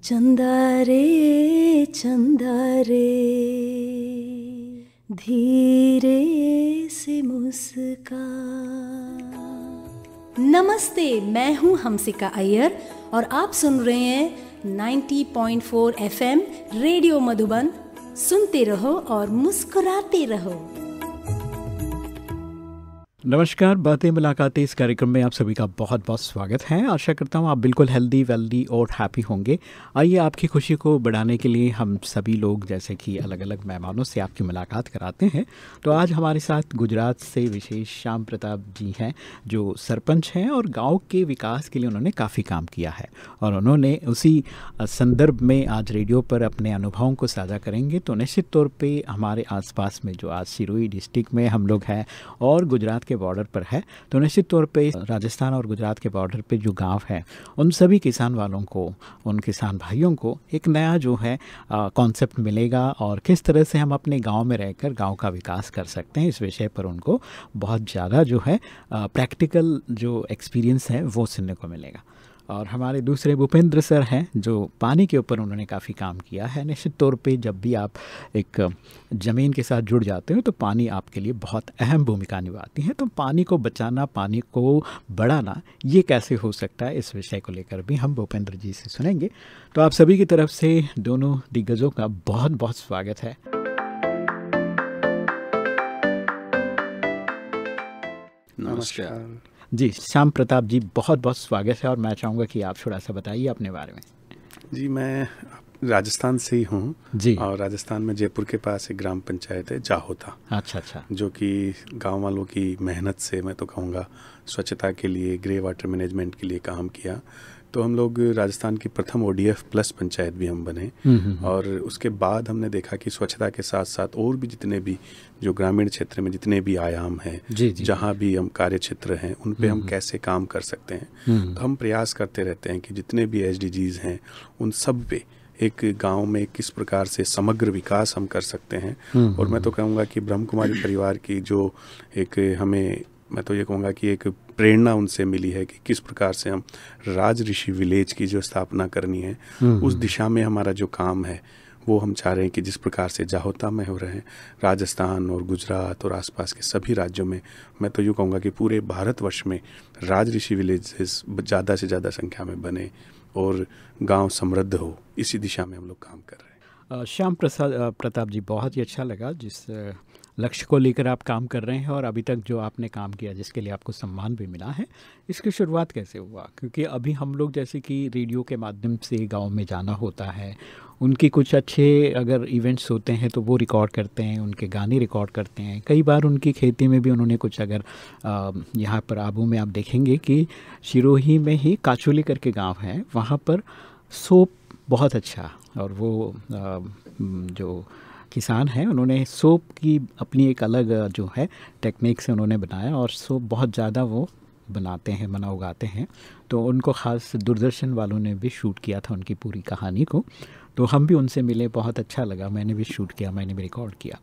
चंदा रे धीरे से मुस्का। नमस्ते, मैं हूँ हमसिका अय्यर और आप सुन रहे हैं 90.4 FM रेडियो मधुबन। सुनते रहो और मुस्कुराते रहो। नमस्कार, बातें मुलाकातें इस कार्यक्रम में आप सभी का बहुत बहुत स्वागत है। आशा करता हूँ आप बिल्कुल हेल्दी वेल्दी और हैप्पी होंगे। आइए आपकी खुशी को बढ़ाने के लिए हम सभी लोग जैसे कि अलग अलग मेहमानों से आपकी मुलाकात कराते हैं। तो आज हमारे साथ गुजरात से विशेष श्याम प्रताप जी हैं, जो सरपंच हैं और गाँव के विकास के लिए उन्होंने काफ़ी काम किया है और उन्होंने उसी संदर्भ में आज रेडियो पर अपने अनुभवों को साझा करेंगे। तो निश्चित तौर पर हमारे आस में जो आज सिरोही डिस्ट्रिक्ट में हम लोग हैं और गुजरात बॉर्डर पर है, तो निश्चित तौर पे राजस्थान और गुजरात के बॉर्डर पे जो गांव है उन सभी किसान वालों को, उन किसान भाइयों को एक नया जो है कॉन्सेप्ट मिलेगा और किस तरह से हम अपने गांव में रहकर गांव का विकास कर सकते हैं, इस विषय पर उनको बहुत ज़्यादा जो है प्रैक्टिकल जो एक्सपीरियंस है वो सुनने को मिलेगा। और हमारे दूसरे भूपेंद्र सर हैं, जो पानी के ऊपर उन्होंने काफ़ी काम किया है। निश्चित तौर पे जब भी आप एक ज़मीन के साथ जुड़ जाते हो तो पानी आपके लिए बहुत अहम भूमिका निभाती है। तो पानी को बचाना, पानी को बढ़ाना, ये कैसे हो सकता है, इस विषय को लेकर भी हम भूपेंद्र जी से सुनेंगे। तो आप सभी की तरफ से दोनों दिग्गजों का बहुत बहुत स्वागत है। नमस्कार जी, श्याम प्रताप जी, बहुत बहुत स्वागत है और मैं चाहूँगा कि आप थोड़ा सा बताइए अपने बारे में। जी, मैं राजस्थान से ही हूँ जी। और राजस्थान में जयपुर के पास एक ग्राम पंचायत है जाहोता। अच्छा। जो कि गांव वालों की मेहनत से, मैं तो कहूँगा, स्वच्छता के लिए, ग्रे वाटर मैनेजमेंट के लिए काम किया। तो हम लोग राजस्थान की प्रथम ODF प्लस पंचायत भी हम बने। और उसके बाद हमने देखा कि स्वच्छता के साथ साथ और भी जितने भी जो ग्रामीण क्षेत्र में जितने भी आयाम हैं, जहाँ भी हम कार्य क्षेत्र हैं, उन पे हम कैसे काम कर सकते हैं। तो हम प्रयास करते रहते हैं कि जितने भी SDGs हैं उन सब पे एक गांव में किस प्रकार से समग्र विकास हम कर सकते हैं। और मैं तो कहूँगा कि ब्रह्म कुमारी परिवार की जो एक हमें, मैं तो ये कहूँगा कि एक प्रेरणा उनसे मिली है कि किस प्रकार से हम राज ऋषि विलेज की जो स्थापना करनी है, उस दिशा में हमारा जो काम है वो हम चाह रहे हैं कि जिस प्रकार से जाहोता में हो रहे हैं, राजस्थान और गुजरात और आसपास के सभी राज्यों में, मैं तो यूँ कहूँगा कि पूरे भारतवर्ष में राज ऋषि विलेजेस ज़्यादा से ज़्यादा संख्या में बने और गांव समृद्ध हो, इसी दिशा में हम लोग काम कर रहे हैं। श्याम प्रताप जी, बहुत ही अच्छा लगा जिस लक्ष्य को लेकर आप काम कर रहे हैं और अभी तक जो आपने काम किया जिसके लिए आपको सम्मान भी मिला है, इसकी शुरुआत कैसे हुआ? क्योंकि अभी हम लोग जैसे कि रेडियो के माध्यम से गांव में जाना होता है, उनकी कुछ अच्छे अगर इवेंट्स होते हैं तो वो रिकॉर्ड करते हैं, उनके गाने रिकॉर्ड करते हैं। कई बार उनकी खेती में भी उन्होंने कुछ, अगर यहाँ पर आबू में आप देखेंगे कि सिरोही में ही काचोली करके गाँव है, वहाँ पर सोप बहुत अच्छा, और वो जो किसान हैं उन्होंने सोप की अपनी एक अलग जो है टेक्निक से उन्होंने बनाया और सोप बहुत ज़्यादा वो बनाते हैं, उगाते हैं। तो उनको ख़ास दूरदर्शन वालों ने भी शूट किया था उनकी पूरी कहानी को, तो हम भी उनसे मिले, बहुत अच्छा लगा। मैंने भी शूट किया, मैंने भी रिकॉर्ड किया।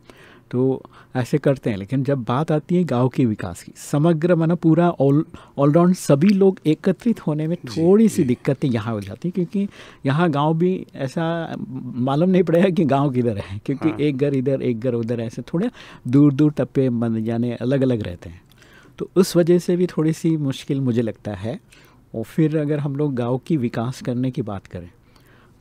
तो ऐसे करते हैं। लेकिन जब बात आती है गांव के विकास की, समग्र माना पूरा ऑलराउंड सभी लोग एकत्रित होने में थोड़ी सी दिक्कतें यहाँ हो जाती हैं, क्योंकि यहाँ गांव भी ऐसा मालूम नहीं पड़ेगा कि गांव किधर है, क्योंकि एक घर इधर एक घर उधर, ऐसे थोड़े दूर दूर टप्पे यानी अलग अलग रहते हैं। तो उस वजह से भी थोड़ी सी मुश्किल मुझे लगता है। और फिर अगर हम लोग गाँव की विकास करने की बात करें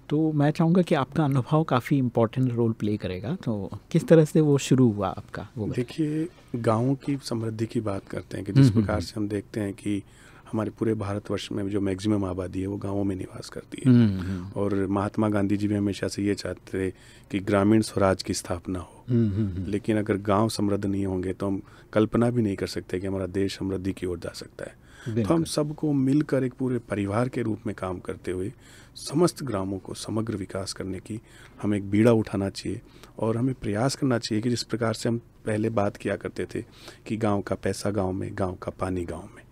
तो मैं चाहूँगा कि आपका अनुभव काफ़ी इम्पोर्टेंट रोल प्ले करेगा। तो किस तरह से वो शुरू हुआ आपका? वो देखिए, गाँव की समृद्धि की बात करते हैं कि जिस प्रकार से हम देखते हैं कि हमारे पूरे भारतवर्ष में जो मैक्सिमम आबादी है वो गाँवों में निवास करती है। और महात्मा गांधी जी भी हमेशा से ये चाहते थे कि ग्रामीण स्वराज की स्थापना हो। लेकिन अगर गाँव समृद्ध नहीं होंगे तो हम कल्पना भी नहीं कर सकते कि हमारा देश समृद्धि की ओर जा सकता है। तो हम सबको मिलकर एक पूरे परिवार के रूप में काम करते हुए समस्त ग्रामों को समग्र विकास करने की हमें एक बीड़ा उठाना चाहिए और हमें प्रयास करना चाहिए कि जिस प्रकार से हम पहले बात किया करते थे कि गांव का पैसा गांव में, गांव का पानी गांव में,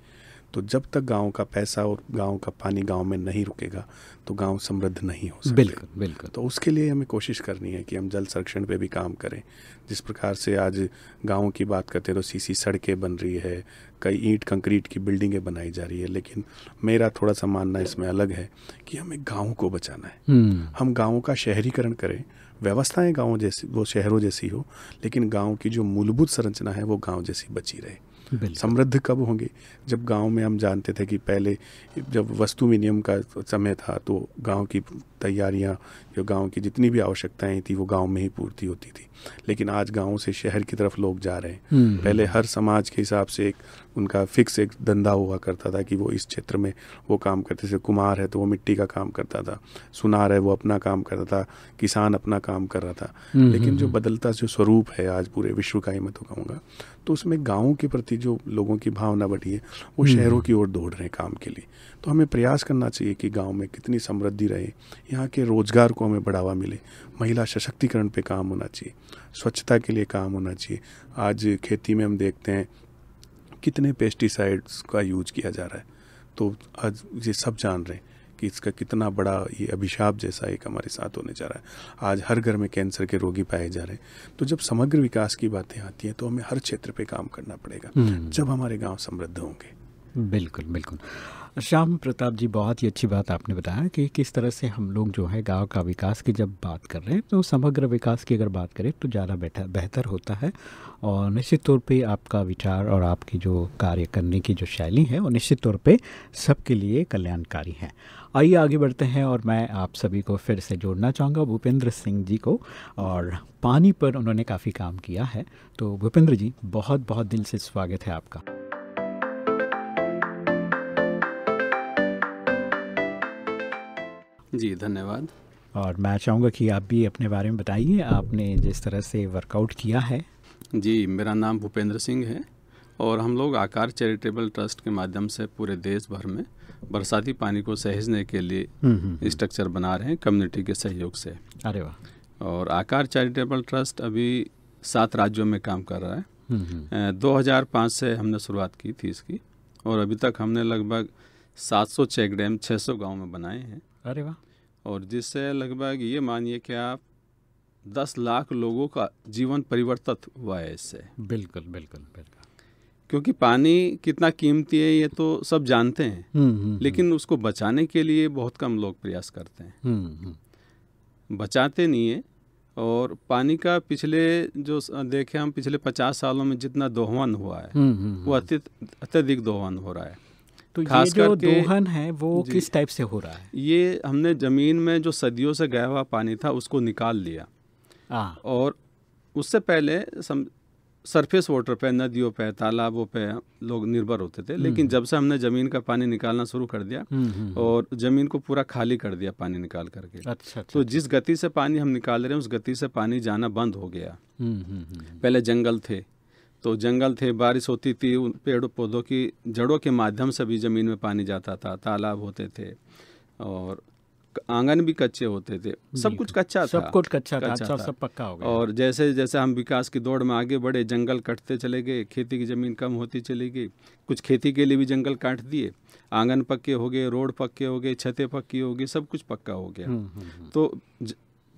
तो जब तक गांव का पैसा और गांव का पानी गांव में नहीं रुकेगा तो गांव समृद्ध नहीं हो सकते। बिल्कुल बिल्कुल। तो उसके लिए हमें कोशिश करनी है कि हम जल संरक्षण पे भी काम करें। जिस प्रकार से आज गाँव की बात करते हैं तो सीसी सड़कें बन रही है, कई ईंट कंक्रीट की बिल्डिंगें बनाई जा रही है, लेकिन मेरा थोड़ा सा मानना इसमें अलग है कि हमें गाँव को बचाना है। हम गाँव का शहरीकरण करें, व्यवस्थाएं गाँव जैसी वो शहरों जैसी हो, लेकिन गाँव की जो मूलभूत संरचना है वो गाँव जैसी बची रहे। समृद्ध कब होंगे? जब गांव में हम जानते थे कि पहले जब वस्तु विनिमय का समय था तो गांव की तैयारियां, जो गांव की जितनी भी आवश्यकताएं थी वो गांव में ही पूर्ति होती थी। लेकिन आज गांव से शहर की तरफ लोग जा रहे हैं। पहले हर समाज के हिसाब से एक उनका फिक्स एक धंधा हुआ करता था कि वो इस क्षेत्र में वो काम करते थे। कुम्हार है तो वो मिट्टी का काम करता था, सुनार है वो अपना काम करता था, किसान अपना काम कर रहा था। लेकिन जो बदलता जो स्वरूप है आज पूरे विश्व का ही मैं तो कहूँगा, तो उसमें गाँव के प्रति जो लोगों की भावना बढ़ी है वो शहरों की ओर दौड़ रहे हैं काम के लिए। तो हमें प्रयास करना चाहिए कि गांव में कितनी समृद्धि रहे, यहाँ के रोजगार को हमें बढ़ावा मिले, महिला सशक्तिकरण पे काम होना चाहिए, स्वच्छता के लिए काम होना चाहिए। आज खेती में हम देखते हैं कितने पेस्टिसाइड्स का यूज किया जा रहा है, तो आज ये सब जान रहे हैं कि इसका कितना बड़ा ये अभिशाप जैसा एक हमारे साथ होने जा रहा है। आज हर घर में कैंसर के रोगी पाए जा रहे हैं। तो जब समग्र विकास की बातें आती हैं तो हमें हर क्षेत्र पे काम करना पड़ेगा जब हमारे गांव समृद्ध होंगे। बिल्कुल बिल्कुल। श्याम प्रताप जी, बहुत ही अच्छी बात आपने बताया कि किस तरह से हम लोग जो है गांव का विकास की जब बात कर रहे हैं तो समग्र विकास की अगर बात करें तो ज़्यादा बेहतर होता है। और निश्चित तौर पे आपका विचार और आपकी जो कार्य करने की जो शैली है वो निश्चित तौर पे सबके लिए कल्याणकारी है। आइए आगे बढ़ते हैं और मैं आप सभी को फिर से जोड़ना चाहूँगा भूपेंद्र सिंह जी को। और पानी पर उन्होंने काफ़ी काम किया है। तो भूपेंद्र जी, बहुत बहुत दिल से स्वागत है आपका। जी धन्यवाद। और मैं चाहूँगा कि आप भी अपने बारे में बताइए, आपने जिस तरह से वर्कआउट किया है। जी, मेरा नाम भूपेंद्र सिंह है और हम लोग आकार चैरिटेबल ट्रस्ट के माध्यम से पूरे देश भर में बरसाती पानी को सहेजने के लिए स्ट्रक्चर बना रहे हैं कम्युनिटी के सहयोग से। अरे वाह। और आकार चैरिटेबल ट्रस्ट अभी 7 राज्यों में काम कर रहा है। 2005 से हमने शुरुआत की थी इसकी और अभी तक हमने लगभग 700 चेक डैम 600 गाँव में बनाए हैं। अरे वाह। और जिससे लगभग ये मानिए कि आप 10 लाख लोगों का जीवन परिवर्तित हुआ है इससे। बिल्कुल बिल्कुल बिल्कुल। क्योंकि पानी कितना कीमती है ये तो सब जानते हैं, लेकिन उसको बचाने के लिए बहुत कम लोग प्रयास करते हैं, बचाते नहीं है। और पानी का पिछले जो देखें हम पिछले 50 सालों में जितना दोहन हुआ है वो अत्यधिक दोहन हो रहा है। तो ये जो दोहन है वो किस टाइप से हो रहा है? ये हमने ज़मीन में जो सदियों से गया हुआ पानी था उसको निकाल लिया। और उससे पहले सरफेस वाटर पे, नदियों पे, तालाबों पे लोग निर्भर होते थे, लेकिन जब से हमने ज़मीन का पानी निकालना शुरू कर दिया और ज़मीन को पूरा खाली कर दिया पानी निकाल करके, अच्छा, तो जिस गति से पानी हम निकाल रहे हैं उस गति से पानी जाना बंद हो गया। पहले जंगल थे तो जंगल थे, बारिश होती थी, पेड़ पौधों की जड़ों के माध्यम से भी ज़मीन में पानी जाता था, तालाब होते थे और आंगन भी कच्चे होते थे, सब कुछ कच्चा था, सब कुछ कच्चा था, सब पक्का हो गया। और जैसे जैसे हम विकास की दौड़ में आगे बढ़े, जंगल कटते चले गए, खेती की ज़मीन कम होती चली गई, कुछ खेती के लिए भी जंगल काट दिए, आंगन पक्के हो गए, रोड पक्के हो गए, छतें पक्की हो गई, सब कुछ पक्का हो गया। तो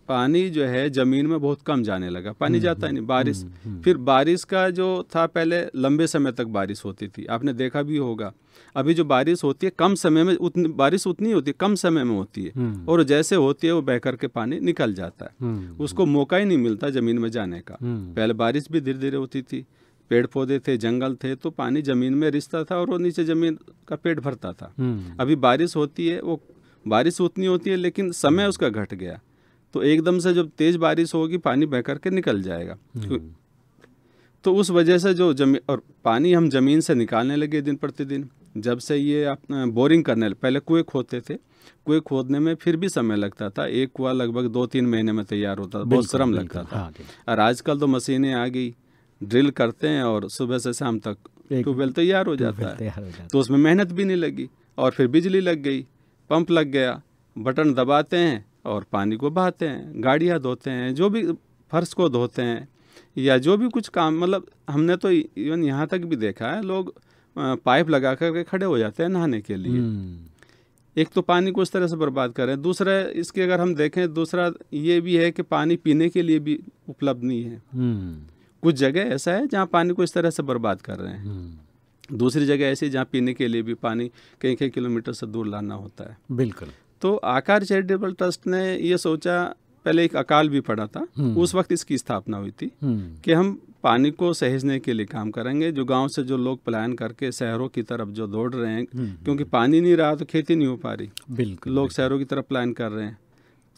पानी जो है ज़मीन में बहुत कम जाने लगा, पानी जाता ही नहीं। बारिश, फिर बारिश का जो था पहले लंबे समय तक बारिश होती थी, आपने देखा भी होगा। अभी जो बारिश होती है कम समय में, बारिश उतनी होती है कम समय में होती है, और जैसे होती है वो बह करके पानी निकल जाता है, उसको मौका ही नहीं मिलता ज़मीन में जाने का। पहले बारिश भी धीरे धीरे होती थी, पेड़ पौधे थे, जंगल थे, तो पानी ज़मीन में रिसता था और वो नीचे ज़मीन का पेट भरता था। अभी बारिश होती है, वो बारिश उतनी होती है लेकिन समय उसका घट गया, तो एकदम से जब तेज़ बारिश होगी पानी बह करके निकल जाएगा। तो उस वजह से जो जमीन और पानी हम ज़मीन से निकालने लगे दिन प्रतिदिन। जब से ये बोरिंग करने लगे, पहले कुएं खोदते थे, कुएं खोदने में फिर भी समय लगता था, एक कुआं लगभग 2-3 महीने में तैयार होता था, बहुत श्रम लगता था। और आजकल तो मशीनें आ गई, ड्रिल करते हैं और सुबह से शाम तक ट्यूबवेल तैयार हो जाता है, तो उसमें मेहनत भी नहीं लगी। और फिर बिजली लग गई, पंप लग गया, बटन दबाते हैं और पानी को बहाते हैं, गाड़ियाँ धोते हैं, जो भी फर्श को धोते हैं या जो भी कुछ काम, मतलब हमने तो इवन यहाँ तक भी देखा है लोग पाइप लगा करके खड़े हो जाते हैं नहाने के लिए। एक तो पानी को इस तरह से बर्बाद कर रहे हैं, दूसरा इसके अगर हम देखें, दूसरा ये भी है कि पानी पीने के लिए भी उपलब्ध नहीं है। कुछ जगह ऐसा है जहाँ पानी को इस तरह से बर्बाद कर रहे हैं, दूसरी जगह ऐसी जहाँ पीने के लिए भी पानी कई कई किलोमीटर से दूर लाना होता है। बिल्कुल। तो आकार चैरिटेबल ट्रस्ट ने ये सोचा, पहले एक अकाल भी पड़ा था, उस वक्त इसकी स्थापना हुई थी कि हम पानी को सहेजने के लिए काम करेंगे। जो गांव से जो लोग पलायन करके शहरों की तरफ जो दौड़ रहे हैं, क्योंकि पानी नहीं रहा तो खेती नहीं हो पा रही, बिल्कुल लोग शहरों की तरफ पलायन कर रहे हैं,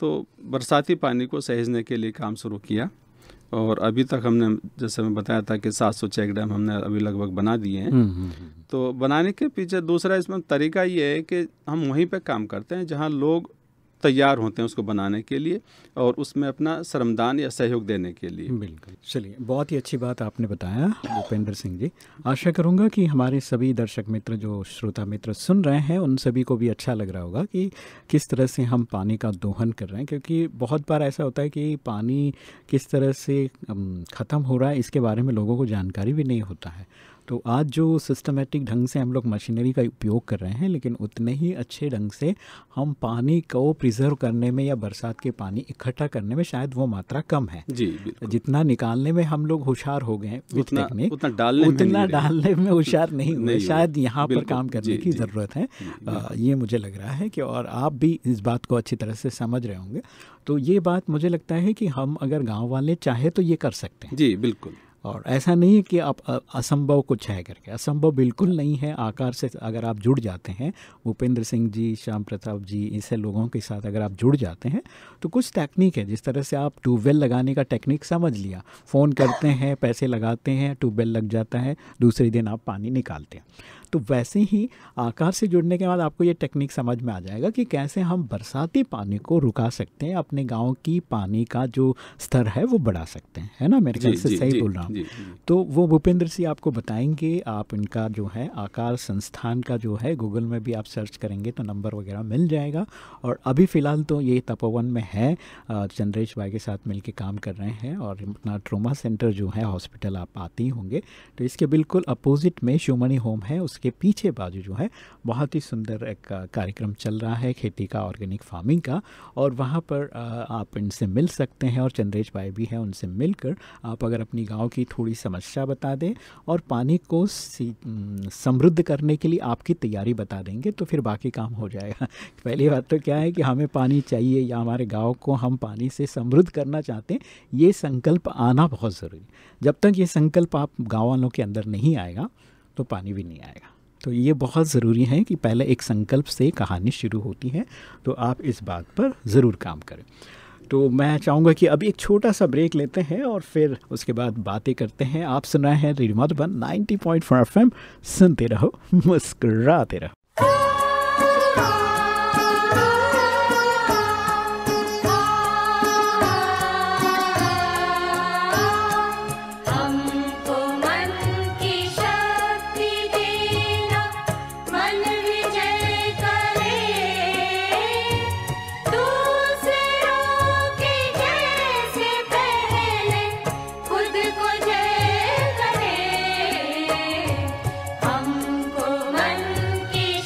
तो बरसाती पानी को सहेजने के लिए काम शुरू किया। और अभी तक हमने, जैसे मैं बताया था कि 700 चेक डैम हमने अभी लगभग बना दिए हैं। तो बनाने के पीछे दूसरा इसमें तरीका ये है कि हम वहीं पे काम करते हैं जहाँ लोग तैयार होते हैं उसको बनाने के लिए और उसमें अपना श्रमदान या सहयोग देने के लिए। बिल्कुल। चलिए, बहुत ही अच्छी बात आपने बताया भूपेंद्र सिंह जी। आशा करूंगा कि हमारे सभी दर्शक मित्र, जो श्रोता मित्र सुन रहे हैं, उन सभी को भी अच्छा लग रहा होगा कि किस तरह से हम पानी का दोहन कर रहे हैं, क्योंकि बहुत बार ऐसा होता है कि पानी किस तरह से ख़त्म हो रहा है, इसके बारे में लोगों को जानकारी भी नहीं होता है। तो आज जो सिस्टमेटिक ढंग से हम लोग मशीनरी का उपयोग कर रहे हैं, लेकिन उतने ही अच्छे ढंग से हम पानी को प्रिजर्व करने में या बरसात के पानी इकट्ठा करने में शायद वो मात्रा कम है। जी, जितना निकालने में हम लोग होशियार हो गए हैं, उतना डालने में होशियार नहीं हुए। शायद यहाँ पर काम करने की ज़रूरत है, ये मुझे लग रहा है कि, और आप भी इस बात को अच्छी तरह से समझ रहे होंगे। तो ये बात मुझे लगता है कि हम अगर गाँव वाले चाहे तो ये कर सकते हैं। जी बिल्कुल। और ऐसा नहीं है कि आप असंभव कुछ है करके, असंभव बिल्कुल नहीं है। आकार से अगर आप जुड़ जाते हैं, भूपेंद्र सिंह जी, श्याम प्रताप जी, ऐसे लोगों के साथ अगर आप जुड़ जाते हैं, तो कुछ टेक्निक है। जिस तरह से आप ट्यूबवेल लगाने का टेक्निक समझ लिया, फ़ोन करते हैं, पैसे लगाते हैं, ट्यूबवेल लग जाता है, दूसरे दिन आप पानी निकालते हैं। तो वैसे ही आकार से जुड़ने के बाद आपको ये टेक्निक समझ में आ जाएगा कि कैसे हम बरसाती पानी को रुका सकते हैं, अपने गांव की पानी का जो स्तर है वो बढ़ा सकते हैं, है ना? मेरे ख्याल से सही बोल रहा हूँ। तो वो भूपेंद्र सिंह आपको बताएंगे। आप इनका जो है आकार संस्थान का जो है, गूगल में भी आप सर्च करेंगे तो नंबर वगैरह मिल जाएगा। और अभी फ़िलहाल तो ये तपोवन में है, चंद्रेश भाई के साथ मिलकर काम कर रहे हैं। और अपना ट्रोमा सेंटर जो है, हॉस्पिटल आप आते ही होंगे, तो इसके बिल्कुल अपोजिट में शिवमणि होम है, के पीछे बाजू जो है बहुत ही सुंदर एक कार्यक्रम चल रहा है खेती का, ऑर्गेनिक फार्मिंग का। और वहाँ पर आप इनसे मिल सकते हैं, और चंद्रेश भाई भी हैं, उनसे मिलकर आप अगर अपनी गांव की थोड़ी समस्या बता दें और पानी को समृद्ध करने के लिए आपकी तैयारी बता देंगे, तो फिर बाकी काम हो जाएगा। पहली बात तो क्या है कि हमें पानी चाहिए या हमारे गाँव को हम पानी से समृद्ध करना चाहते हैं, ये संकल्प आना बहुत ज़रूरी। जब तक ये संकल्प आप गाँव वालों के अंदर नहीं आएगा तो पानी भी नहीं आएगा। तो ये बहुत ज़रूरी है कि पहले एक संकल्प से कहानी शुरू होती है, तो आप इस बात पर ज़रूर काम करें। तो मैं चाहूँगा कि अभी एक छोटा सा ब्रेक लेते हैं और फिर उसके बाद बातें करते हैं। आप सुन रहे हैं रेडियो मधुबन 90.4 FM, सुनते रहो, मुस्कुराते रहो। हमको मन की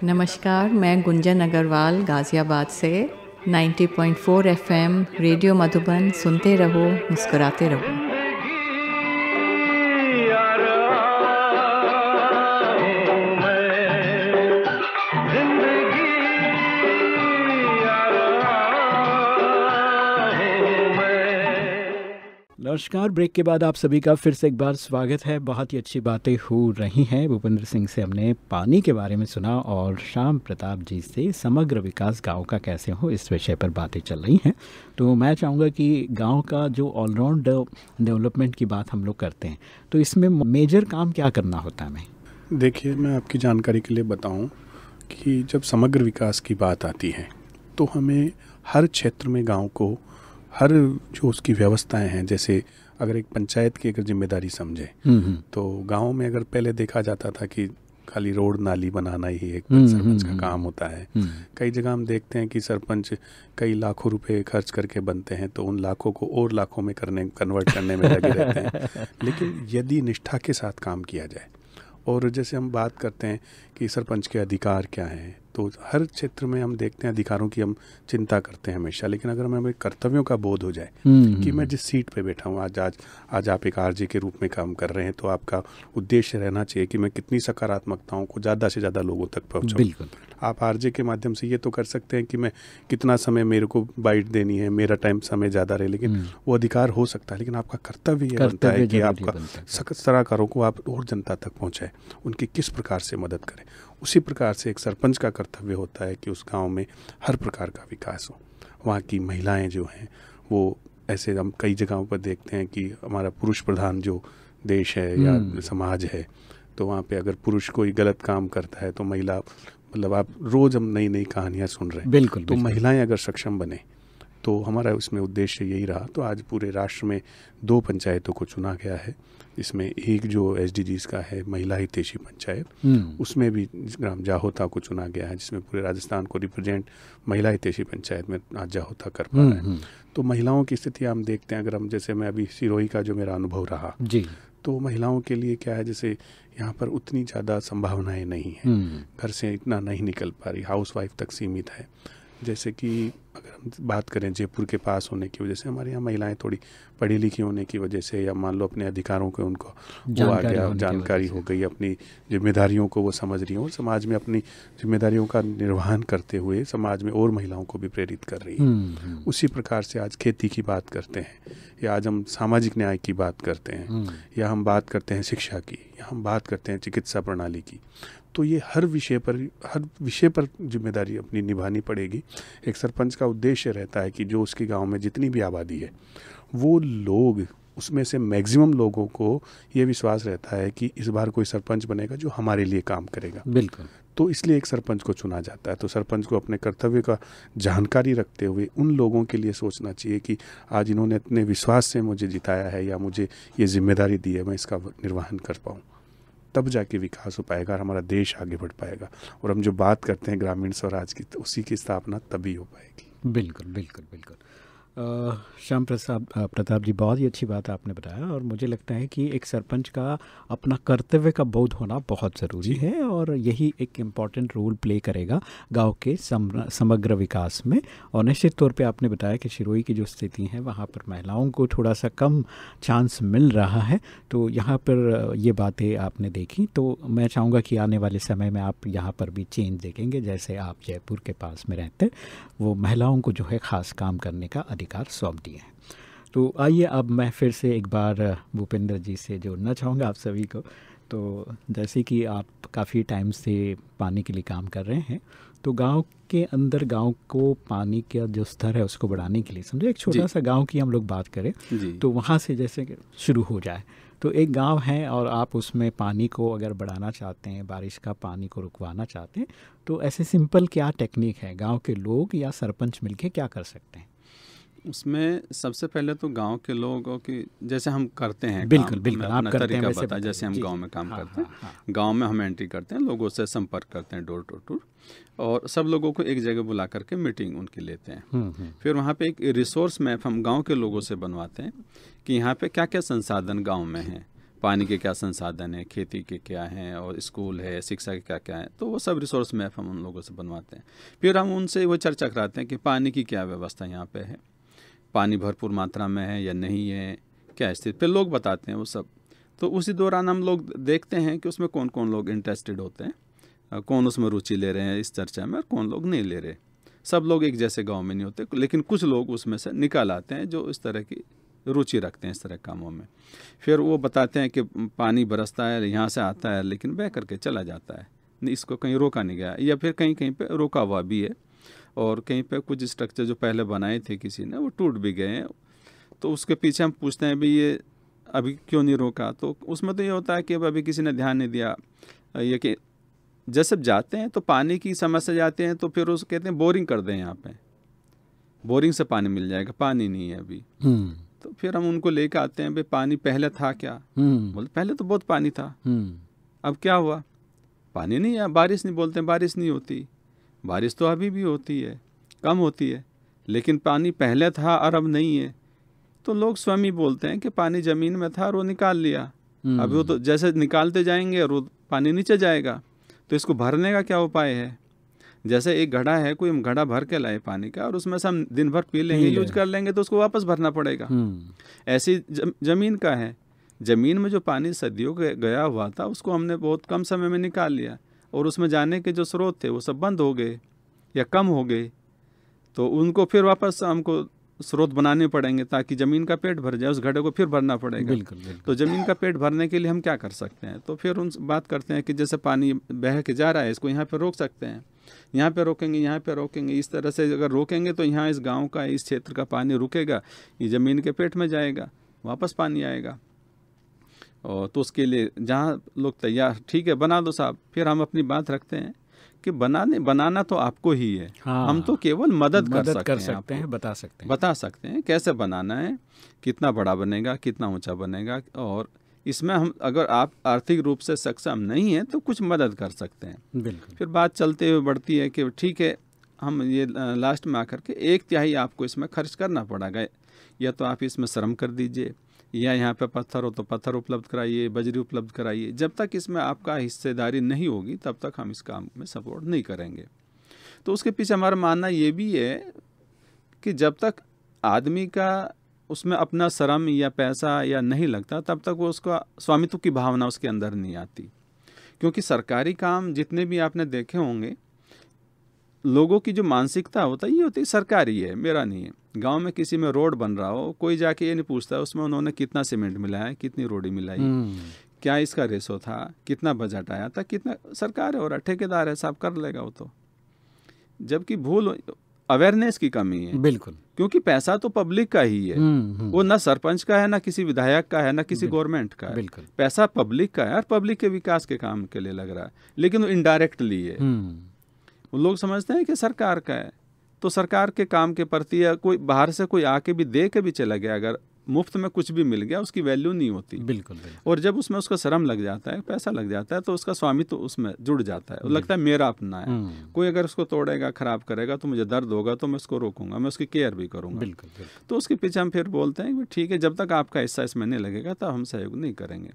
नमस्कार, मैं गुंजन अग्रवाल गाज़ियाबाद से 90.4 FM रेडियो मधुबन सुनते रहो, मुस्कुराते रहो। नमस्कार, ब्रेक के बाद आप सभी का फिर से एक बार स्वागत है। बहुत ही अच्छी बातें हो रही हैं। भूपेंद्र सिंह से हमने पानी के बारे में सुना और श्याम प्रताप जी से समग्र विकास गांव का कैसे हो इस विषय पर बातें चल रही हैं। तो मैं चाहूँगा कि गांव का जो ऑलराउंड डेवलपमेंट की बात हम लोग करते हैं, तो इसमें मेजर काम क्या करना होता है? मैं देखिए, मैं आपकी जानकारी के लिए बताऊँ कि जब समग्र विकास की बात आती है तो हमें हर क्षेत्र में गाँव को हर जो उसकी व्यवस्थाएं हैं, जैसे अगर एक पंचायत की अगर जिम्मेदारी समझे तो गांव में अगर पहले देखा जाता था कि खाली रोड नाली बनाना ही एक सरपंच का काम होता है। कई जगह हम देखते हैं कि सरपंच कई लाखों रुपए खर्च करके बनते हैं तो उन लाखों को और लाखों में कन्वर्ट करने में लगे रहते हैं। लेकिन यदि निष्ठा के साथ काम किया जाए, और जैसे हम बात करते हैं कि सरपंच के अधिकार क्या हैं, तो हर क्षेत्र में हम देखते हैं अधिकारों की हम चिंता करते हैं हमेशा, लेकिन अगर हमें कर्तव्यों का बोध हो जाए कि मैं जिस सीट पे बैठा हूँ, आज आप एक आरजे के रूप में काम कर रहे हैं, तो आपका उद्देश्य रहना चाहिए कि मैं कितनी सकारात्मकताओं को ज़्यादा से ज़्यादा लोगों तक पहुँचाऊँ। बिल्कुल। आप आरजे के माध्यम से ये तो कर सकते हैं कि मैं कितना समय मेरे को बाइट देनी है, मेरा टाइम समय ज़्यादा रहे, लेकिन वो अधिकार हो सकता है। लेकिन आपका कर्तव्य ये बनता है कि आपका सलाहकारों को आप और जनता तक पहुँचाए, उनकी किस प्रकार से मदद करें। उसी प्रकार से एक सरपंच का कर्तव्य होता है कि उस गांव में हर प्रकार का विकास हो। वहाँ की महिलाएं जो हैं वो, ऐसे हम कई जगहों पर देखते हैं कि हमारा पुरुष प्रधान जो देश है या समाज है, तो वहाँ पे अगर पुरुष कोई गलत काम करता है तो महिला, मतलब आप रोज़ हम नई नई कहानियाँ सुन रहे हैं। बिल्कुल। तो महिलाएं अगर सक्षम बने तो हमारा उसमें उद्देश्य यही रहा। तो आज पूरे राष्ट्र में 2 पंचायतों को चुना गया है। इसमें एक जो SDGs का है महिला हितैषी पंचायत, उसमें भी ग्राम जाहोता को चुना गया है, जिसमें पूरे राजस्थान को रिप्रेजेंट महिला हितैषी पंचायत में आज जाहोता कर पा रहा है। तो महिलाओं की स्थिति हम देखते हैं, अगर हम जैसे मैं अभी सिरोही का जो मेरा अनुभव रहा जी, तो महिलाओं के लिए क्या है, जैसे यहाँ पर उतनी ज़्यादा संभावनाएं नहीं हैं, घर से इतना नहीं निकल पा रही, हाउसवाइफ तक सीमित है। जैसे कि अगर हम बात करें जयपुर के पास होने की वजह से, हमारे यहाँ महिलाएं थोड़ी पढ़ी लिखी होने की वजह से, या मान लो अपने अधिकारों को उनको वो आ गया, जानकारी हो गई, अपनी जिम्मेदारियों को वो समझ रही हैं और समाज में अपनी जिम्मेदारियों का निर्वहन करते हुए समाज में और महिलाओं को भी प्रेरित कर रही है। उसी प्रकार से आज खेती की बात करते हैं, या आज हम सामाजिक न्याय की बात करते हैं, या हम बात करते हैं शिक्षा की, या हम बात करते हैं चिकित्सा प्रणाली की, तो ये हर विषय पर जिम्मेदारी अपनी निभानी पड़ेगी। एक सरपंच का उद्देश्य रहता है कि जो उसके गांव में जितनी भी आबादी है, वो लोग, उसमें से मैक्सिमम लोगों को ये विश्वास रहता है कि इस बार कोई सरपंच बनेगा जो हमारे लिए काम करेगा। बिल्कुल। तो इसलिए एक सरपंच को चुना जाता है। तो सरपंच को अपने कर्तव्य का जानकारी रखते हुए उन लोगों के लिए सोचना चाहिए कि आज इन्होंने इतने विश्वास से मुझे जिताया है या मुझे ये जिम्मेदारी दी है, मैं इसका निर्वहन कर पाऊँ, तब जाके विकास हो पाएगा और हमारा देश आगे बढ़ पाएगा। और हम जो बात करते हैं ग्रामीण स्वराज की, तो उसी की स्थापना तभी हो पाएगी। बिल्कुल बिल्कुल बिल्कुल। श्याम प्रताप जी, बहुत ही अच्छी बात आपने बताया, और मुझे लगता है कि एक सरपंच का अपना कर्तव्य का बोध होना बहुत ज़रूरी है, और यही एक इम्पॉर्टेंट रोल प्ले करेगा गांव के समग्र विकास में। और निश्चित तौर पे आपने बताया कि सिरोही की जो स्थिति है वहाँ पर महिलाओं को थोड़ा सा कम चांस मिल रहा है, तो यहाँ पर ये बातें आपने देखी। तो मैं चाहूँगा कि आने वाले समय में आप यहाँ पर भी चेंज देखेंगे, जैसे आप जयपुर के पास में रहते, वो महिलाओं को जो है ख़ास काम करने का अधिकार सौंप दिए हैं। तो आइए अब मैं फिर से एक बार भूपेंद्र जी से जोड़ना चाहूँगा आप सभी को। तो जैसे कि आप काफ़ी टाइम से पानी के लिए काम कर रहे हैं, तो गांव के अंदर गांव को पानी का जो स्तर है उसको बढ़ाने के लिए, समझो एक छोटा सा गांव की हम लोग बात करें, तो वहाँ से जैसे शुरू हो जाए, तो एक गांव है और आप उसमें पानी को अगर बढ़ाना चाहते हैं, बारिश का पानी को रुकवाना चाहते हैं, तो ऐसे सिंपल क्या टेक्निक है, गांव के लोग या सरपंच मिलके क्या कर सकते हैं? उसमें सबसे पहले तो गांव के लोगों की, जैसे हम करते हैं, बिल्कुल बिल्कुल आप करते हैं, बता, जैसे हम गांव में काम करते हैं, गांव में हम एंट्री करते हैं, लोगों से संपर्क करते हैं डोर टू डोर, और सब लोगों को एक जगह बुला करके मीटिंग उनकी लेते हैं। फिर वहाँ पे एक रिसोर्स मैप हम गांव के लोगों से बनवाते हैं कि यहाँ पे क्या क्या संसाधन गांव में हैं, पानी के क्या संसाधन है, खेती के क्या हैं, और स्कूल है, शिक्षा के क्या क्या है, तो वो सब रिसोर्स मैप हम उन लोगों से बनवाते हैं। फिर हम उनसे वो चर्चा कराते हैं कि पानी की क्या व्यवस्था यहाँ पे है, पानी भरपूर मात्रा में है या नहीं है, क्या स्थिति, फिर लोग बताते हैं वो सब। तो उसी दौरान हम लोग देखते हैं कि उसमें कौन कौन लोग इंटरेस्टेड होते हैं, कौन उसमें रुचि ले रहे हैं इस चर्चा में, और कौन लोग नहीं ले रहे। सब लोग एक जैसे गांव में नहीं होते, लेकिन कुछ लोग उसमें से निकाल आते हैं जो इस तरह की रुचि रखते हैं इस तरह कामों में। फिर वो बताते हैं कि पानी बरसता है, यहाँ से आता है, लेकिन बह करके चला जाता है, इसको कहीं रोका नहीं गया, या फिर कहीं कहीं पे रोका हुआ भी है, और कहीं पे कुछ स्ट्रक्चर जो पहले बनाए थे किसी ने वो टूट भी गए हैं। तो उसके पीछे हम पूछते हैं भी ये अभी क्यों नहीं रोका, तो उसमें तो ये होता है कि अभी किसी ने ध्यान नहीं दिया, ये कि जैसे जाते हैं तो पानी की समस्या जाते हैं तो फिर उस कहते हैं बोरिंग कर दें, यहाँ पे बोरिंग से पानी मिल जाएगा, पानी नहीं है अभी। तो फिर हम उनको लेकर आते हैं, भाई पानी पहले था क्या, बोलते पहले तो बहुत पानी था, अब क्या हुआ, पानी नहीं है, बारिश नहीं, बोलते हैं बारिश नहीं होती, बारिश तो अभी भी होती है, कम होती है, लेकिन पानी पहले था और अब नहीं है। तो लोग स्वयं ही बोलते हैं कि पानी ज़मीन में था और वो निकाल लिया, अभी वो तो जैसे निकालते जाएंगे और वो पानी नीचे जाएगा, तो इसको भरने का क्या उपाय है। जैसे एक घड़ा है, कोई हम घड़ा भर के लाए पानी का और उसमें से हम दिन भर पी लेंगे, यूज कर लेंगे, तो उसको वापस भरना पड़ेगा। ऐसी ज़मीन का है, ज़मीन में जो पानी सदियों गया हुआ था उसको हमने बहुत कम समय में निकाल लिया, और उसमें जाने के जो स्रोत थे वो सब बंद हो गए या कम हो गए, तो उनको फिर वापस हमको स्रोत बनाने पड़ेंगे ताकि ज़मीन का पेट भर जाए, उस घड़े को फिर भरना पड़ेगा। बिल्कुल। तो ज़मीन का पेट भरने के लिए हम क्या कर सकते हैं, तो फिर उन बात करते हैं कि जैसे पानी बह के जा रहा है, इसको यहाँ पे रोक सकते हैं, यहाँ पे रोकेंगे, यहाँ पे रोकेंगे, इस तरह से अगर रोकेंगे तो यहाँ इस गांव का, इस क्षेत्र का पानी रुकेगा, ये ज़मीन के पेट में जाएगा, वापस पानी आएगा। और तो उसके लिए जहाँ लोग तैयार, ठीक है बना दो साहब, फिर हम अपनी बात रखते हैं कि बनाना तो आपको ही है, हाँ, हम तो केवल मदद कर सकते हैं, बता सकते हैं कैसे बनाना है, कितना बड़ा बनेगा, कितना ऊंचा बनेगा, और इसमें हम अगर आप आर्थिक रूप से सक्षम नहीं हैं तो कुछ मदद कर सकते हैं। बिल्कुल। फिर बात चलते हुए बढ़ती है कि ठीक है, हम ये लास्ट में आकर के 1/3 आपको इसमें खर्च करना पड़ेगा, या तो आप इसमें श्रम कर दीजिए, या यहाँ पे पत्थर हो तो पत्थर उपलब्ध कराइए, बजरी उपलब्ध कराइए। जब तक इसमें आपका हिस्सेदारी नहीं होगी तब तक हम इस काम में सपोर्ट नहीं करेंगे। तो उसके पीछे हमारा मानना ये भी है कि जब तक आदमी का उसमें अपना श्रम या पैसा या नहीं लगता तब तक वो उसका स्वामित्व की भावना उसके अंदर नहीं आती। क्योंकि सरकारी काम जितने भी आपने देखे होंगे, लोगों की जो मानसिकता होता है ये होती है सरकारी है, मेरा नहीं है। गांव में किसी में रोड बन रहा हो, कोई जाके ये नहीं पूछता उसमें उन्होंने कितना सीमेंट मिलाया है, कितनी रोड़ी मिलाई, क्या इसका रेशो था, कितना बजट आया था, कितना सरकार है और ठेकेदार है, साहब कर लेगा वो तो। जबकि भूल अवेयरनेस की कमी है। बिल्कुल। क्योंकि पैसा तो पब्लिक का ही है, वो ना सरपंच का है, ना किसी विधायक का है, ना किसी गवर्नमेंट का है। बिल्कुल। पैसा पब्लिक का है और पब्लिक के विकास के काम के लिए लग रहा है, लेकिन वो इनडायरेक्टली है। वो लोग समझते हैं कि सरकार का है, तो सरकार के काम के प्रति या कोई बाहर से कोई आके भी दे के भी चला गया, अगर मुफ्त में कुछ भी मिल गया उसकी वैल्यू नहीं होती। बिल्कुल। और जब उसमें उसका श्रम लग जाता है, पैसा लग जाता है, तो उसका स्वामित्व तो उसमें जुड़ जाता है, वो लगता है मेरा अपना है। कोई अगर उसको तोड़ेगा, खराब करेगा तो मुझे दर्द होगा, तो मैं उसको रोकूंगा, मैं उसकी केयर भी करूंगा। बिल्कुल। तो उसके पीछे हम फिर बोलते हैं कि ठीक है, जब तक आपका हिस्सा इसमें नहीं लगेगा तब हम सहयोग नहीं करेंगे।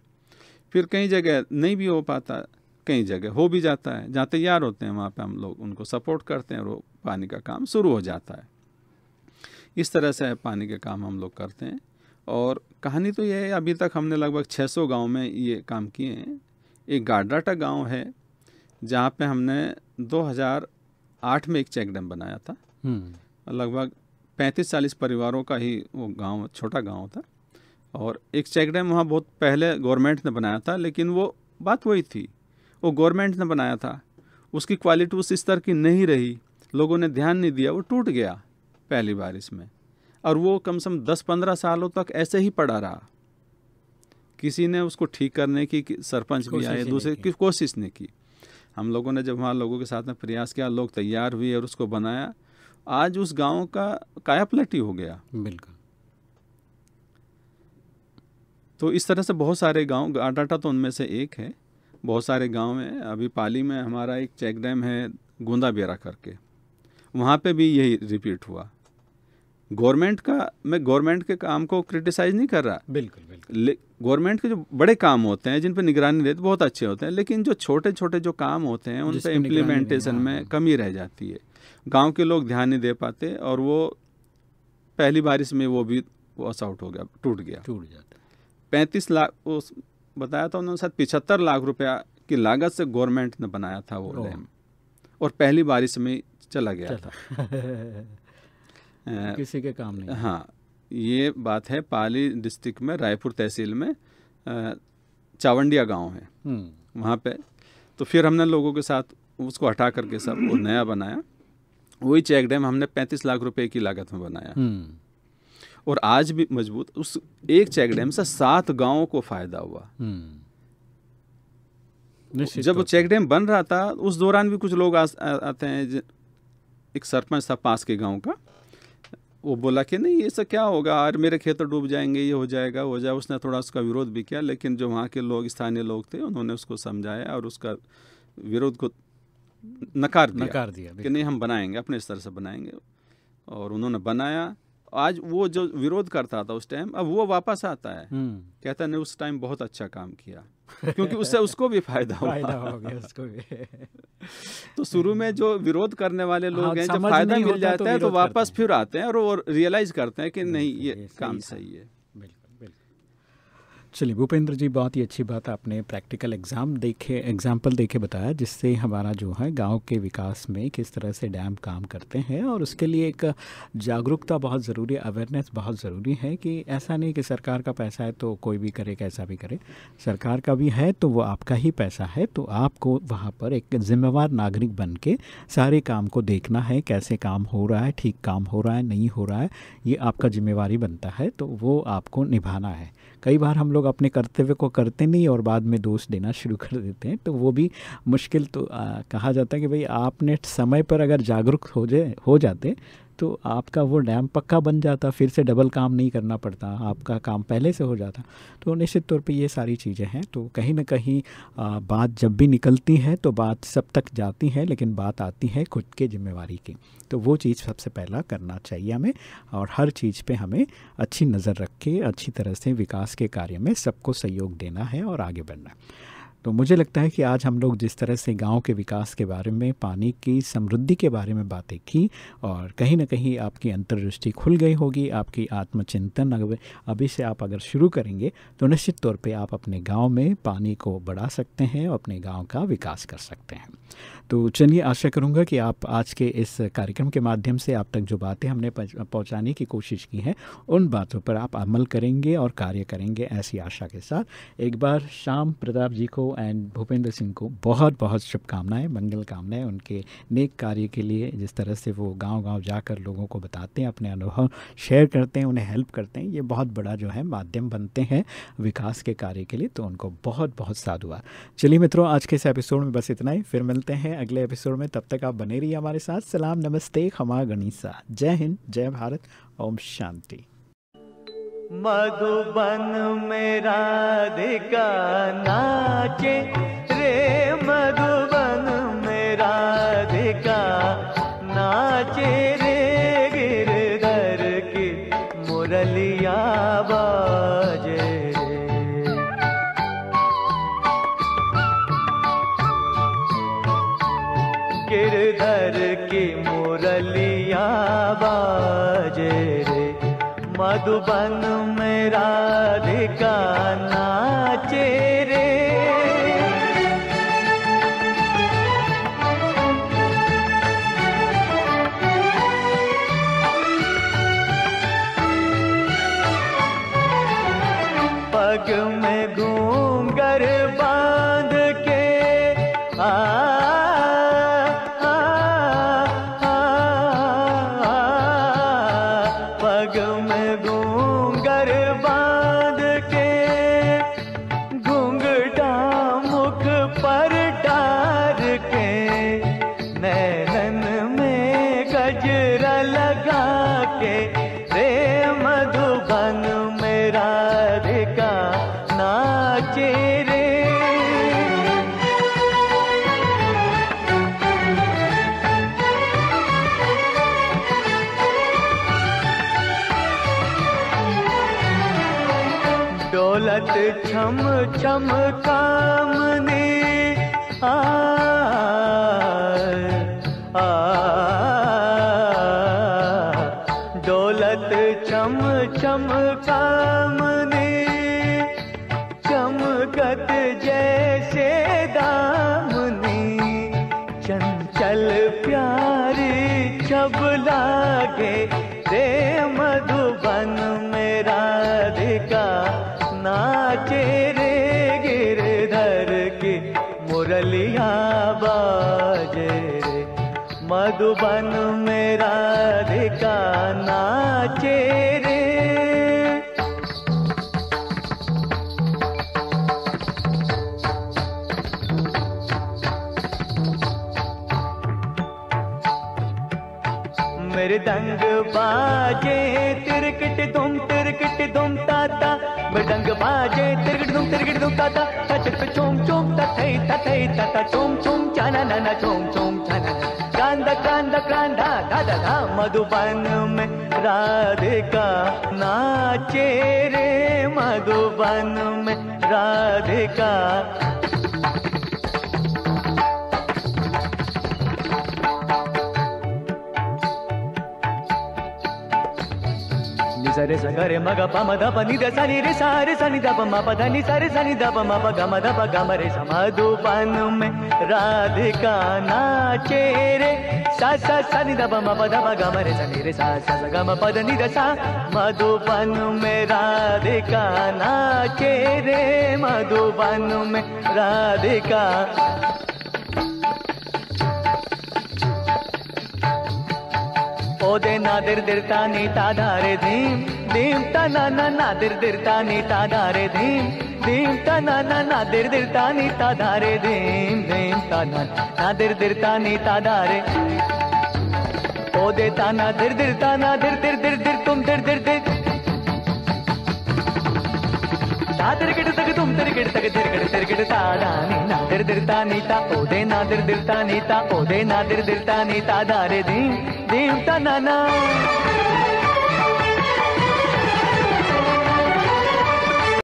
फिर कई जगह नहीं भी हो पाता, कई जगह हो भी जाता है, जहाँ तैयार होते हैं वहाँ पे हम लोग उनको सपोर्ट करते हैं और वो पानी का काम शुरू हो जाता है। इस तरह से पानी के काम हम लोग करते हैं। और कहानी तो ये है, अभी तक हमने लगभग 600 गांव में ये काम किए हैं। एक गाडराटा गांव है जहाँ पे हमने 2008 में एक चेक डैम बनाया था। लगभग 35-40 परिवारों का ही वो गांव, छोटा गांव था, और एक चेक डैम वहाँ बहुत पहले गवर्नमेंट ने बनाया था, लेकिन वो बात वही थी, वो गवर्नमेंट ने बनाया था, उसकी क्वालिटी उस स्तर की नहीं रही, लोगों ने ध्यान नहीं दिया, वो टूट गया पहली बारिश में, और वो कम से कम 10-15 सालों तक ऐसे ही पड़ा रहा। किसी ने उसको ठीक करने की, सरपंच भी आए, दूसरे की कोशिश नहीं की। हम लोगों ने जब वहाँ लोगों के साथ में प्रयास किया, लोग तैयार हुए और उसको बनाया, आज उस गांव का कायापलटी हो गया। बिल्कुल। तो इस तरह से बहुत सारे गांव, गाडराटा तो उनमें से एक है, बहुत सारे गांव हैं। अभी पाली में हमारा एक चेक डैम है, गोंदा बेरा करके, वहाँ पे भी यही रिपीट हुआ। मैं गवर्नमेंट के काम को क्रिटिसाइज नहीं कर रहा, बिल्कुल बिल्कुल। गवर्नमेंट के जो बड़े काम होते हैं जिन पर निगरानी रहती बहुत अच्छे होते हैं, लेकिन जो छोटे छोटे जो काम होते हैं उन पर इम्प्लीमेंटेशन में कमी रह जाती है। गांव के लोग ध्यान नहीं दे पाते और वो पहली बारिश में वो भी वॉश आउट हो गया, टूट जाता। 35 लाख उस बताया था उन्होंने, शायद 75 लाख रुपया की लागत से गवर्नमेंट ने बनाया था वो डैम, और पहली बारिश में चला गया था। किसी के काम नहीं। हाँ, ये बात है पाली डिस्ट्रिक्ट में, रायपुर तहसील में चावंडिया गांव है वहाँ पे। तो फिर हमने लोगों के साथ उसको हटा करके सब वो नया बनाया। वही चेक डैम हमने 35 लाख रुपए की लागत में बनाया और आज भी मजबूत। उस एक चेक डैम से 7 गांवों को फायदा हुआ। जब वो चेक डैम बन रहा था उस दौरान भी कुछ लोग आते हैं। एक सरपंच था पास के गांव का, वो बोला कि नहीं ये सब क्या होगा यार, मेरे खेत डूब जाएंगे, ये हो जाएगा वो जाए। उसने थोड़ा उसका विरोध भी किया, लेकिन जो वहाँ के लोग, स्थानीय लोग थे, उन्होंने उसको समझाया और उसका विरोध को नकार दिया कि नहीं हम बनाएंगे, अपने स्तर से बनाएंगे। और उन्होंने बनाया। आज वो जो विरोध करता था उस टाइम, अब वो वापस आता है, कहता नहीं उस टाइम बहुत अच्छा काम किया, क्योंकि उससे उसको भी फायदा हो गया उसको भी। तो शुरू में जो विरोध करने वाले लोग हैं, जब फायदा मिल जाता है तो वापस फिर आते हैं और वो रियलाइज करते हैं कि नहीं ये काम सही है। चलिए भूपेंद्र जी, बहुत ही अच्छी बात आपने प्रैक्टिकल एग्जाम्पल देखे बताया, जिससे हमारा जो है गांव के विकास में किस तरह से डैम काम करते हैं। और उसके लिए एक जागरूकता बहुत ज़रूरी है, अवेयरनेस बहुत ज़रूरी है कि ऐसा नहीं कि सरकार का पैसा है तो कोई भी करे, कैसा भी करे। सरकार का भी है तो वो आपका ही पैसा है, तो आपको वहाँ पर एक जिम्मेवार नागरिक बन के सारे काम को देखना है, कैसे काम हो रहा है, ठीक काम हो रहा है, नहीं हो रहा है, ये आपका जिम्मेवारी बनता है, तो वो आपको निभाना है। कई बार हम लोग अपने कर्तव्य को करते नहीं और बाद में दोष देना शुरू कर देते हैं, तो वो भी मुश्किल। तो कहा जाता है कि भाई आपने समय पर अगर जागरूक हो जाते तो आपका वो डैम पक्का बन जाता, फिर से डबल काम नहीं करना पड़ता, आपका काम पहले से हो जाता। तो निश्चित तौर पे ये सारी चीज़ें हैं। तो कहीं ना कहीं बात जब भी निकलती है तो बात सब तक जाती है, लेकिन बात आती है खुद के जिम्मेवारी की। तो वो चीज़ सबसे पहला करना चाहिए हमें, और हर चीज़ पे हमें अच्छी नज़र रख के अच्छी तरह से विकास के कार्य में सबको सहयोग देना है और आगे बढ़ना है। तो मुझे लगता है कि आज हम लोग जिस तरह से गांव के विकास के बारे में, पानी की समृद्धि के बारे में बातें की, और कहीं ना कहीं आपकी अंतर्दृष्टि खुल गई होगी, आपकी आत्मचिंतन अभी से आप अगर शुरू करेंगे तो निश्चित तौर पे आप अपने गांव में पानी को बढ़ा सकते हैं और अपने गांव का विकास कर सकते हैं। तो चलिए, आशा करूंगा कि आप आज के इस कार्यक्रम के माध्यम से आप तक जो बातें हमने पहुंचाने की कोशिश की है उन बातों पर आप अमल करेंगे और कार्य करेंगे, ऐसी आशा के साथ एक बार श्याम प्रताप जी को एंड भूपेंद्र सिंह को बहुत बहुत शुभकामनाएं, मंगल कामनाएं उनके नेक कार्य के लिए। जिस तरह से वो गांव-गांव जाकर लोगों को बताते हैं, अपने अनुभव शेयर करते हैं, उन्हें हेल्प करते हैं, ये बहुत बड़ा जो है माध्यम बनते हैं विकास के कार्य के लिए। तो उनको बहुत बहुत साधुवाद। चलिए मित्रों, आज के इस एपिसोड में बस इतना ही। फिर मिलते हैं अगले एपिसोड में, तब तक आप बने रहिए हमारे साथ। सलाम, नमस्ते, खमा गणिसा, जय हिंद, जय भारत, ओम शांति। मधुबन में राधिका नाचे रे, मधुबन में राधिका नाचे रे, गिरधर की मुरलिया बाजे रे। गिरधर की मुरलिया बाजे रे, मधुबन में राधिका नाचे रे। पग में घूंघर बांध के पग में घूंघर बांध के, घूंघटा मुख पर डार के, नैनन में गजरा लगा के रे, मधुबन में राधिका नाचे रे। डोलत छम छम कामनी डोलत छम छम कामनी चमकत जैसे दामनी चंचल प्यारी छब लागे रे मधुबन में राधिका नाचे रे गिरधर की मुरलिया बाजे रे मधुबन में राधिका नाचे रे। मृदंग बाजे तिरकिट दुम ताता मृदंग बाजे तिरकिट दुम ताता तचक चोम चोम तथई तथा चोम चोम चाना नाना चोम चोम चाना कांदा कांदा कांदा दादा दा मधुबन में राधिका नाचे रे मधुबन में राधिका। सरे सगरे मग पम ध प नि ध सा नि रे सा रे सा नि ध प म प ध नि सा रे सा नि ध प म प ग म ध प ग म रे सा मधुबन में राधिका नाचे रे सा सा सा नि ध प म प ध प ग म रे सा नि रे सा सा सा ग म प ध नि ध सा मधुबन में राधिका नाचे रे मधुबन में राधिका। ओदे नादिर दिरता नीता धारे धीम धीम तना ना नादिर दिरता नीता धारे धीम धीम तना ना नादिर दिरता नीता धारे धीम धीम तना नादिर दिरता नीता धारे ओदे तना दिर दिरता ना दिर दिर दिर दिर तुम दिर दिर दिर तादिर गिड़ तक तुम दिर गिड़ तक दिर गिड़ ताड़ा नी नादिर दिरता नीता ओदे नादिर दिरता नीता ओदे नादिर दिरता नीता धारे धीम धीम तना ना।